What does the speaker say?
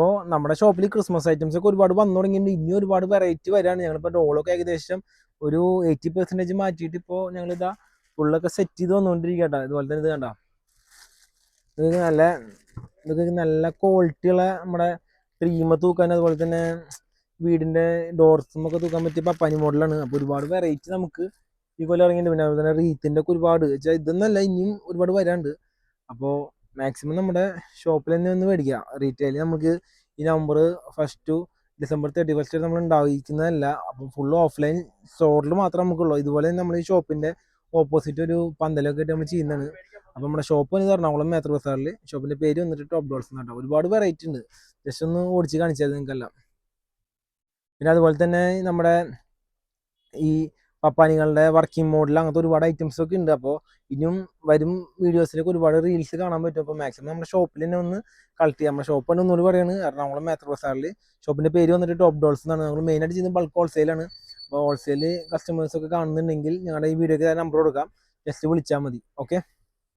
അപ്പോൾ നമ്മുടെ ഷോപ്പിൽ ക്രിസ്മസ് ഐറ്റംസ് ഒക്കെ ഒരുപാട് വന്നു തുടങ്ങിയിട്ടുണ്ട്. ഇനി ഒരുപാട് വെറൈറ്റി വരാണ്. ഞങ്ങളിപ്പോൾ ഡോളൊക്കെ ഏകദേശം ഒരു 80% മാറ്റിയിട്ട് ഇപ്പോൾ ഞങ്ങളിതാ ഫുള്ളൊക്കെ സെറ്റ് ചെയ്ത് വന്നുകൊണ്ടിരിക്കുക കേട്ടോ. ഇതുപോലെ തന്നെ ഇത് കണ്ട, ഇതൊക്കെ നല്ല ക്വാളിറ്റിയുള്ള നമ്മുടെ ട്രീമ തൂക്കാൻ, അതുപോലെ തന്നെ വീടിൻ്റെ ഡോർസുമൊക്കെ തൂക്കാൻ പറ്റിയ പപ്പാനി മോഡലാണ്. അപ്പോൾ ഒരുപാട് വെറൈറ്റി നമുക്ക് ഈ കൊല്ലം ഇറങ്ങിയിട്ടുണ്ട്. പിന്നെ അതുപോലെ തന്നെ റീത്തിൻ്റെ ഒക്കെ ഒരുപാട് വെച്ചാൽ ഇതൊന്നല്ല, ഇനിയും ഒരുപാട് വരാണ്ട്. അപ്പോൾ മാക്സിമം നമ്മുടെ ഷോപ്പിൽ തന്നെ ഒന്ന് മേടിക്കുക. റീറ്റെയിൽ നമുക്ക് ഈ നവംബർ 1 to December 31 നമ്മൾ ഉണ്ടായിരിക്കുന്നതല്ല. അപ്പം ഫുള്ള് ഓഫ്ലൈൻ സ്റ്റോറിൽ മാത്രമേ നമുക്കുള്ളൂ. ഇതുപോലെ തന്നെ നമ്മൾ ഈ ഷോപ്പിൻ്റെ ഓപ്പോസിറ്റ് ഒരു പന്തലൊക്കെ ആയിട്ട് നമ്മൾ ചെയ്യുന്നതാണ്. അപ്പോൾ നമ്മുടെ ഷോപ്പ് എന്ന് എറണാകുളം മേത്ര ബസാറിൽ. ഷോപ്പിൻ്റെ പേര് വന്നിട്ട് ടോപ്പ് ഡോൾസ് എന്നാട്ടോ. ഒരുപാട് വെറൈറ്റി ഉണ്ട്. ജസ്റ്റ് ഒന്ന് ഓടിച്ച് കാണിച്ചത് നിങ്ങൾക്കെല്ലാം. പിന്നെ അതുപോലെ തന്നെ നമ്മുടെ ഈ പപ്പാനികളുടെ വർക്കിംഗ് മോഡൽ അങ്ങനത്തെ ഒരുപാട് ഐറ്റംസ് ഒക്കെ ഉണ്ട്. അപ്പോൾ ഇനിയും വരും വീഡിയോസിലേക്ക് ഒരുപാട് റീൽസ് കാണാൻ പറ്റും. അപ്പോൾ മാക്സിമം നമ്മുടെ ഷോപ്പിൽ തന്നെ ഒന്ന് കളക്ട് ചെയ്യാം. നമ്മുടെ ഷോപ്പ് തന്നെ ഒന്നുകൂടി പറയുകയാണ്, എറണാകുളം മേത്ര ബസാറിൽ. ഷോപ്പിൻ്റെ പേര് വന്നിട്ട് ടോപ്പ് ഡോൾസ് എന്നാണ്. നമ്മൾ മെയിനായിട്ട് ചെയ്യുന്നത് ബൾക്ക് ഹോൾസെയിലാണ്. അപ്പോൾ ഹോൾസെയിൽ കസ്റ്റമേഴ്സൊക്കെ കാണുന്നുണ്ടെങ്കിൽ ഞങ്ങളുടെ ഈ വീഡിയോക്ക് നമ്പർ കൊടുക്കാം, ജസ്റ്റ് വിളിച്ചാൽ മതി. ഓക്കെ.